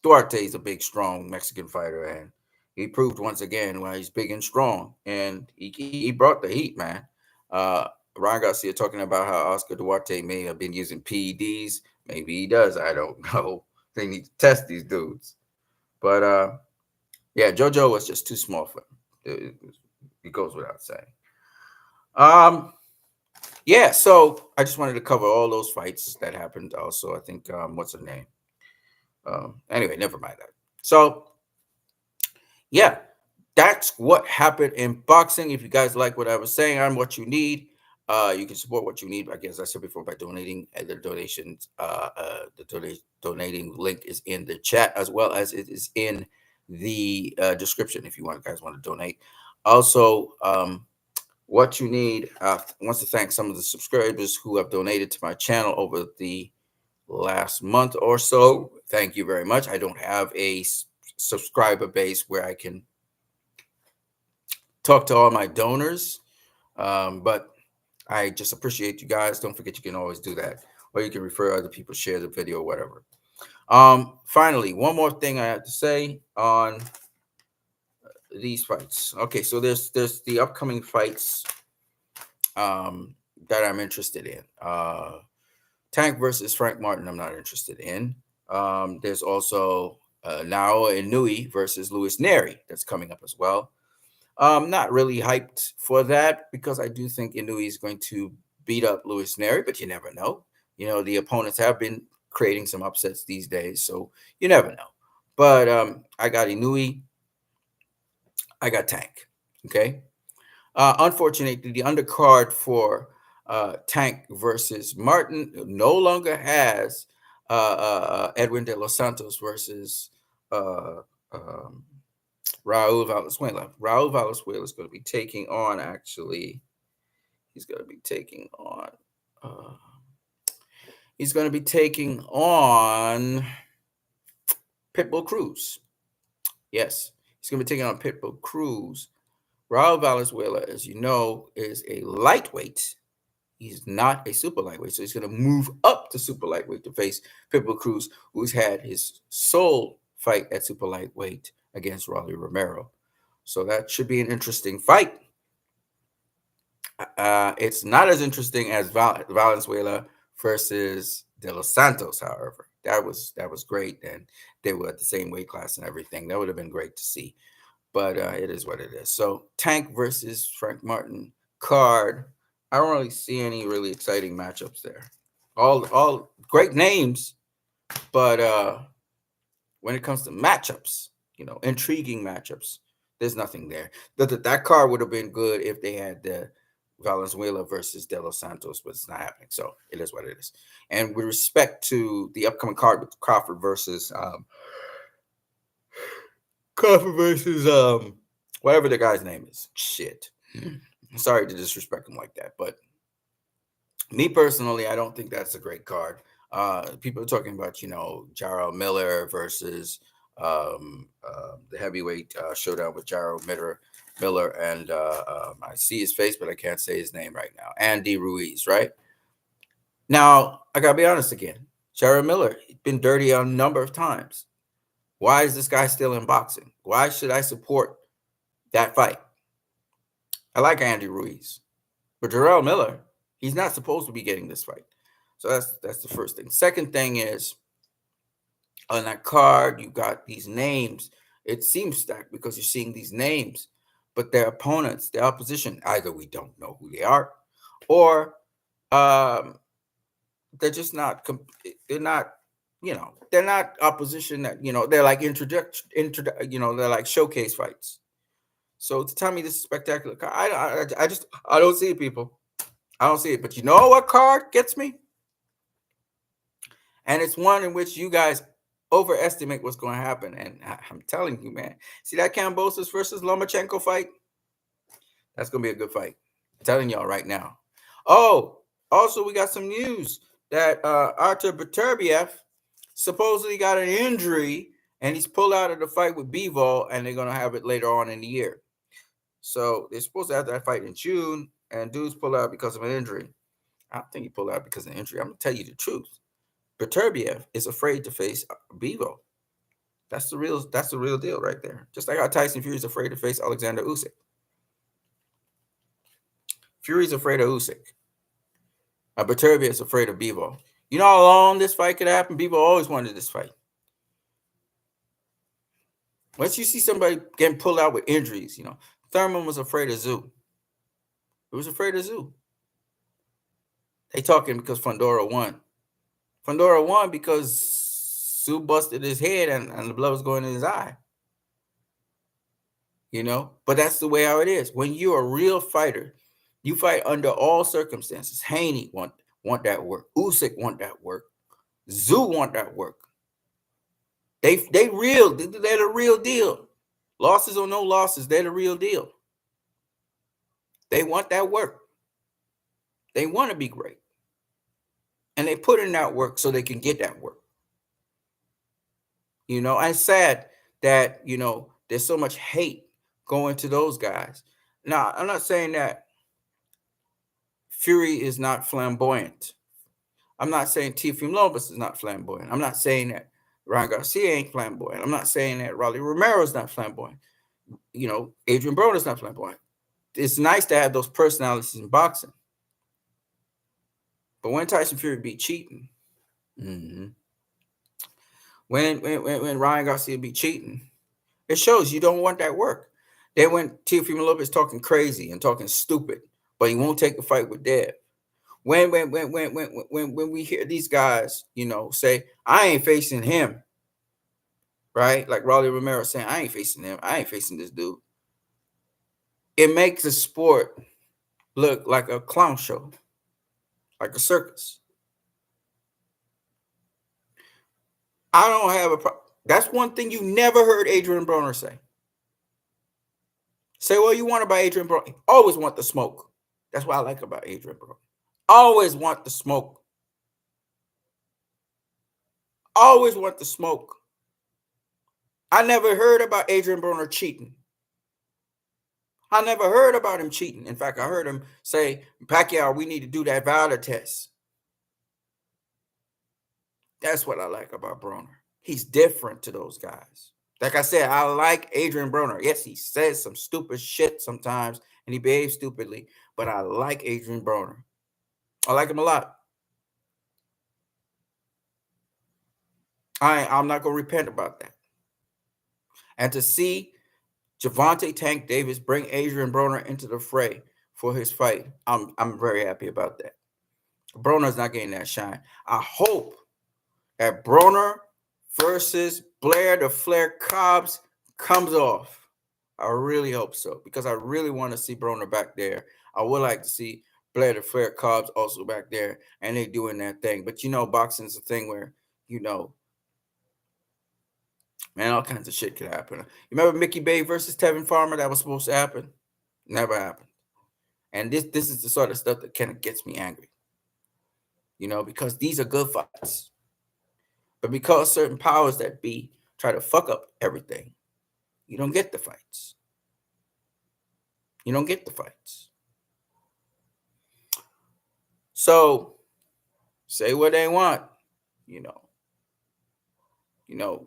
Duarte is a big, strong Mexican fighter, and he proved once again why he's big and strong. And he brought the heat, man. Ryan Garcia talking about how Oscar Duarte may have been using PEDs. Maybe he does. I don't know. They need to test these dudes. But yeah, JoJo was just too small for him. It goes without saying. Yeah, so I just wanted to cover all those fights that happened. Also, I think what's her name? Anyway, never mind that. So yeah, that's what happened in boxing. If you guys like what I was saying, I'm what you need. You can support what you need. I guess I said before by donating. The donations, donating link is in the chat as well as it is in the description if you guys want to donate. Also, what you need. Wants to thank some of the subscribers who have donated to my channel over the last month or so. Thank you very much. I don't have a subscriber base where I can talk to all my donors, but I just appreciate you guys. Don't forget you can always do that, or you can refer other people, share the video, whatever. Finally, one more thing I have to say on these fights. Okay, so there's the upcoming fights that I'm interested in. Tank versus Frank Martin, I'm not interested in. There's also Nao Inoue versus Luis Neri that's coming up as well. Not really hyped for that because I do think Inoue is going to beat up Luis Neri, but you never know. The opponents have been creating some upsets these days, so you never know. But I got Inoue. I got Tank. Okay. Unfortunately, the undercard for Tank versus Martin no longer has Edwin De Los Santos versus Raul Valenzuela. Raul Valenzuela is going to be taking on, he's going to be taking on Pitbull Cruz. Yes, he's going to be taking on Pitbull Cruz. Raul Valenzuela, as you know, is a lightweight. He's not a super lightweight, so he's going to move up to super lightweight to face Pitbull Cruz, who's had his sole fight at super lightweight against Rolly Romero. So that should be an interesting fight. It's not as interesting as Valenzuela versus De Los Santos, however. That was great, and they were at the same weight class and everything. That would have been great to see. But it is what it is. So Tank versus Frank Martin card. I don't really see any really exciting matchups there. All great names, but when it comes to matchups, intriguing matchups, there's nothing there. That card would have been good if they had the Valenzuela versus De Los Santos, but it's not happening. So it is what it is. And with respect to the upcoming card with Crawford versus Crawford versus whatever the guy's name is. Shit. Sorry to disrespect him like that, but me personally, I don't think that's a great card. People are talking about, Jarrell Miller versus the heavyweight showdown with Miller, and I see his face, but I can't say his name right now. Andy Ruiz, right? Now, I gotta be honest again. Jarrell Miller, he's been dirty a number of times. Why is this guy still in boxing? Why should I support that fight? I like Andy Ruiz, but Jarrell Miller, he's not supposed to be getting this fight. So that's the first thing. Second thing is, on that card, you got these names. It seems stacked because you're seeing these names, but their opponents, their opposition, either we don't know who they are, or they're just not. They're not. They're not opposition that they're like they're like showcase fights. So to tell me this is spectacular card, I don't see it, people. I don't see it. But you know what card gets me? And it's one in which you guys overestimate what's going to happen. And I'm telling you, man. See that Kambosos versus Lomachenko fight? That's going to be a good fight. I'm telling y'all right now. Oh, also we got some news that Artur Beterbiev supposedly got an injury and he's pulled out of the fight with Bivol, and they're going to have it later on in the year. So they're supposed to have that fight in June, and dude's pulled out because of an injury. I don't think he pulled out because of an injury. I'm going to tell you the truth. Beterbiev is afraid to face Bivol. That's the real deal right there. Just like how Tyson Fury is afraid to face Alexander Usyk. Fury's afraid of Usyk. Beterbiev is afraid of Bivol. You know how long this fight could happen? Bivol always wanted this fight. Once you see somebody getting pulled out with injuries, Thurman was afraid of Zoo. He was afraid of Zoo. They talking because Fundora won. Fundora won because Zoo busted his head and the blood was going in his eye. But that's the way how it is. When you're a real fighter, you fight under all circumstances. Haney want that work. Usyk want that work. Zoo want that work. They're the real deal. Losses or no losses, they're the real deal. They want that work. They want to be great. And they put in that work so they can get that work. I'm sad that, there's so much hate going to those guys. Now, I'm not saying that Fury is not flamboyant. I'm not saying Teofimo Lopez is not flamboyant. I'm not saying that Ryan Garcia ain't flamboyant. I'm not saying that Rolly Romero is not flamboyant. Adrian Broner's not flamboyant. It's nice to have those personalities in boxing. But when Tyson Fury beat cheating, when Ryan Garcia beat cheating, it shows you don't want that work. Then when Teofimo Lopez talking crazy and talking stupid, but he won't take a fight with Dev. When we hear these guys, say, I ain't facing him, right? Like Rolly Romero saying, I ain't facing him. I ain't facing this dude. It makes the sport look like a clown show, like a circus. I don't have a problem. That's one thing you never heard Adrian Broner say. Say what you want about Adrian Broner. Always want the smoke. That's what I like about Adrian Broner. Always want the smoke. Always want the smoke. I never heard about Adrian Broner cheating. I never heard about him cheating. In fact, I heard him say, Pacquiao, we need to do that Wilder test. That's what I like about Broner. He's different to those guys. Like I said, I like Adrian Broner. Yes, he says some stupid shit sometimes, and he behaves stupidly, but I like Adrian Broner. I like him a lot. I'm not going to repent about that. And to see Gervonta Tank Davis bring Adrian Broner into the fray for his fight, I'm very happy about that. Broner's not getting that shine. I hope that Broner versus Blair the Flair Cobbs comes off. I really hope so, because I really want to see Broner back there. I would like to see Blair the Flair Cobbs also back there, and they doing that thing. But boxing is a thing where, Man, all kinds of shit could happen. You remember Mickey Bay versus Tevin Farmer? That was supposed to happen. Never happened. And this is the sort of stuff that kind of gets me angry. You know, because these are good fights. But because certain powers that be try to fuck up everything, you don't get the fights. You don't get the fights. So say what they want, you know.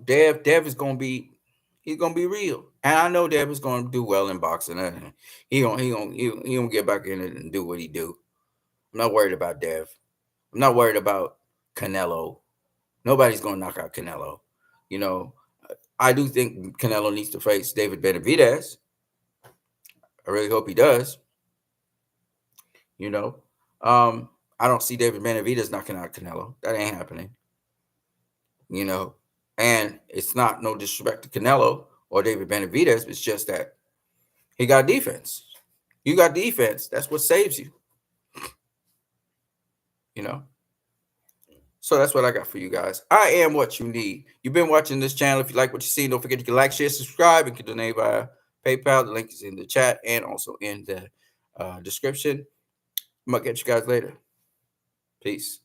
Dev is gonna be, he's gonna be real. And I know Dev is gonna do well in boxing. And he gonna get back in it and do what he do. I'm not worried about Dev. I'm not worried about Canelo. Nobody's gonna knock out Canelo. You know, I do think Canelo needs to face David Benavidez. I really hope he does. You know, I don't see David Benavidez knocking out Canelo. That ain't happening. You know, and it's not no disrespect to Canelo or David Benavidez. It's just that he got defense. You got defense. That's what saves you. You know. So that's what I got for you guys. I am what you need. You've been watching this channel. If you like what you see, don't forget to like, share, subscribe, and can donate via PayPal. The link is in the chat and also in the description. I'm going to catch you guys later. Peace.